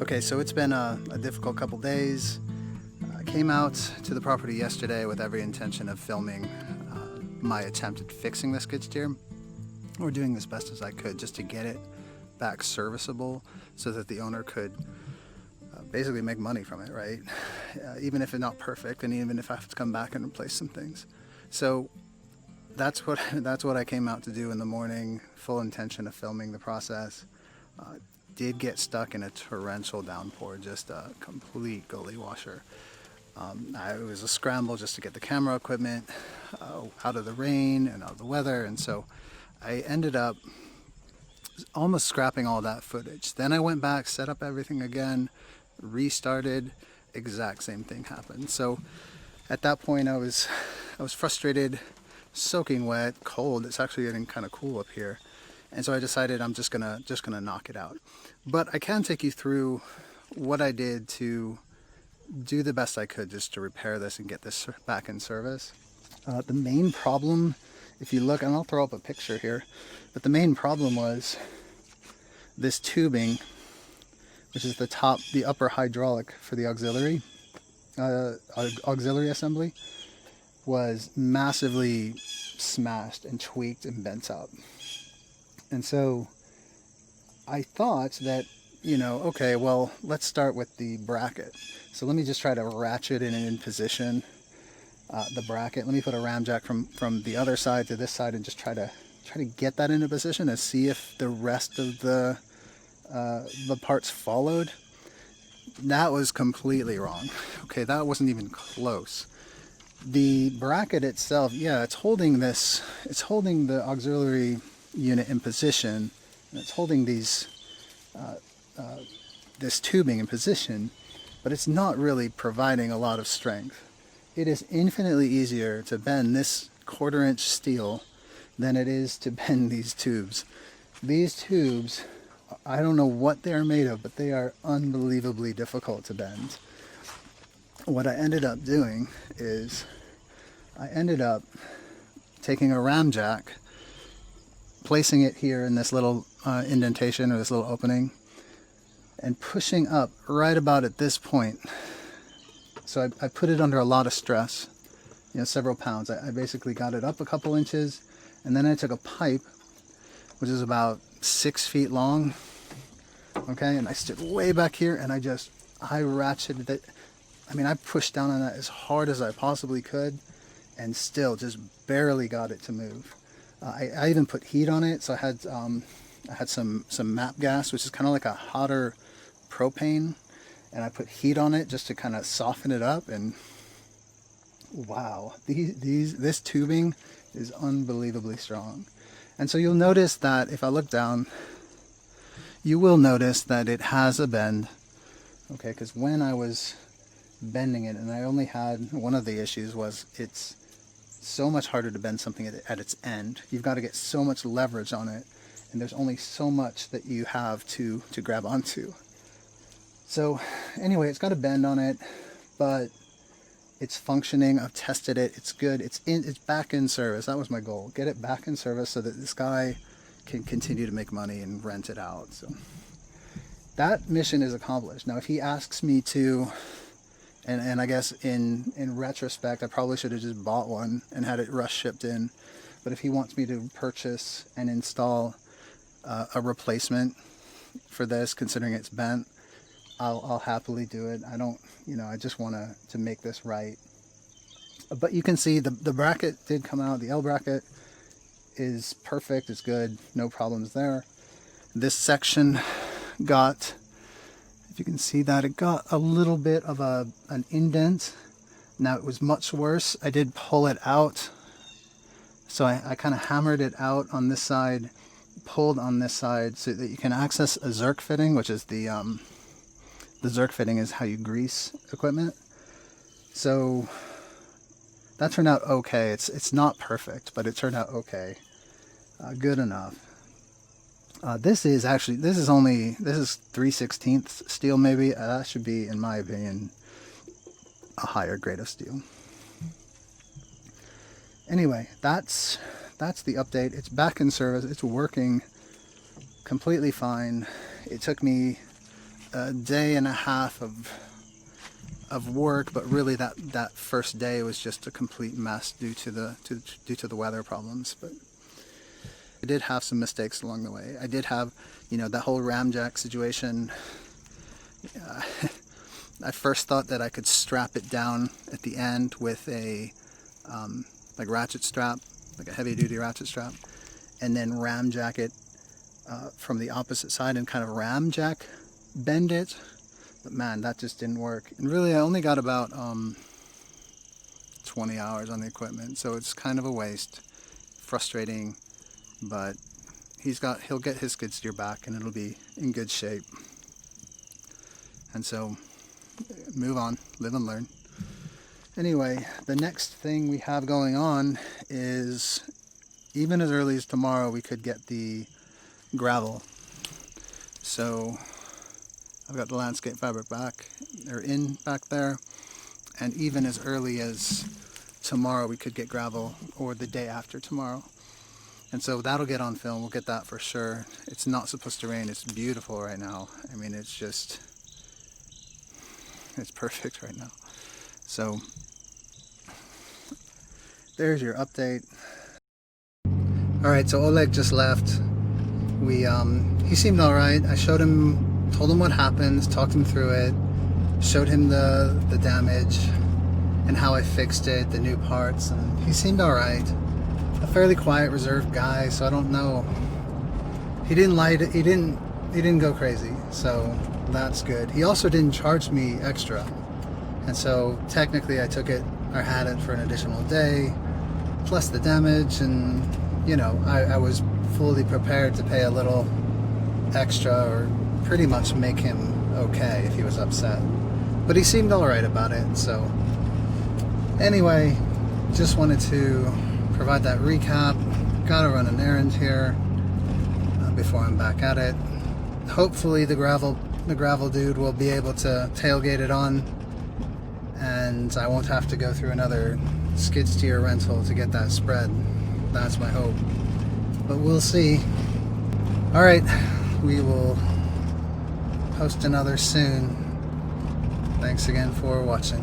Okay, so it's been a difficult couple days. I came out to the property yesterday with every intention of filming my attempt at fixing the skid steer, or doing as best as I could just to get it back serviceable so that the owner could basically make money from it, right? Even if it's not perfect, and even if I have to come back and replace some things. So that's what I came out to do in the morning, full intention of filming the process. Did get stuck in a torrential downpour, just a complete gully washer. It was a scramble just to get the camera equipment out of the rain and out of the weather, and so I ended up almost scrapping all that footage. Then I went back, set up everything again, restarted, exact same thing happened. So at that point I was frustrated, soaking wet, cold. It's actually getting kind of cool up here. And so I decided I'm just gonna knock it out. But I can take you through what I did to do the best I could just to repair this and get this back in service. The main problem, if you look, and I'll throw up a picture here, but the main problem was this tubing, which is the upper hydraulic for the auxiliary assembly, was massively smashed and tweaked and bent up. And so I thought that, okay, well, let's start with the bracket. So let me just try to ratchet it in position, the bracket. Let me put a ram jack from the other side to this side and just try to get that into position and see if the rest of the parts followed. That was completely wrong. Okay, that wasn't even close. The bracket itself, yeah, it's holding the auxiliary unit in position, and it's holding this tubing in position, but it's not really providing a lot of strength. It is infinitely easier to bend this 1/4 inch steel than it is to bend these tubes. These tubes, I don't know what they're made of, but they are unbelievably difficult to bend. What I ended up doing is I ended up taking a ram jack, placing it here in this little indentation, or this little opening, and pushing up right about at this point. So I put it under a lot of stress, several pounds. I basically got it up a couple inches, and then I took a pipe, which is about 6 feet long, okay, and I stood way back here, and I ratcheted it. I pushed down on that as hard as I possibly could, and still just barely got it to move. I even put heat on it, so I had some MAP gas, which is kind of like a hotter propane, and I put heat on it just to kind of soften it up. And wow, this tubing is unbelievably strong. And so you'll notice that if I look down, you will notice that it has a bend, okay? Because when I was bending it, and I only had one of the issues was it's so much harder to bend something at its end. You've got to get so much leverage on it, and there's only so much that you have to grab onto. So anyway, it's got a bend on it, but it's functioning. I've tested it. It's good. It's back in service. That was my goal. Get it back in service so that this guy can continue to make money and rent it out. So that mission is accomplished. Now, if he asks me to, and I guess in retrospect, I probably should have just bought one and had it rush shipped in. But if he wants me to purchase and install a replacement for this, considering it's bent, I'll happily do it. I just want to make this right. But you can see the bracket did come out. The L bracket is perfect. It's good. No problems there. This section got, if you can see that, it got a little bit of an indent. Now it was much worse. I did pull it out. So I kind of hammered it out on this side, pulled on this side so that you can access a Zerk fitting, which is the Zerk fitting is how you grease equipment. So that turned out okay. It's not perfect, but it turned out okay. Good enough. This is 3/16 steel maybe. That should be, in my opinion, a higher grade of steel. Anyway, that's the update. It's back in service. It's working completely fine. It took me a day and a half of work, but really that first day was just a complete mess due to the weather problems. But I did have some mistakes along the way. I did have, that whole ramjack situation. I first thought that I could strap it down at the end with a like ratchet strap, like a heavy duty ratchet strap, and then ramjack it from the opposite side and kind of ramjack bend it. But man, that just didn't work. And really, I only got about 20 hours on the equipment, so it's kind of a waste. Frustrating, but he'll get his skid steer back and it'll be in good shape. And so, move on, live and learn. Anyway, the next thing we have going on is, even as early as tomorrow, we could get the gravel. So I've got the landscape fabric back there, and even as early as tomorrow we could get gravel, or the day after tomorrow. And so that'll get on film, we'll get that for sure. It's not supposed to rain, it's beautiful right now. I mean, it's perfect right now. So there's your update. Alright, so Oleg just left. He seemed alright. I told him what happened, talked him through it, showed him the damage and how I fixed it, the new parts, and he seemed alright. A fairly quiet, reserved guy, so I don't know. He didn't go crazy, so that's good. He also didn't charge me extra, and so technically I took it or had it for an additional day, plus the damage, and I was fully prepared to pay a little extra or pretty much make him okay if he was upset. But he seemed alright about it, so anyway, just wanted to provide that recap. Gotta run an errand here before I'm back at it. Hopefully the gravel dude will be able to tailgate it on, and I won't have to go through another skid steer rental to get that spread. That's my hope, but we'll see. Alright, we will post another soon. Thanks again for watching.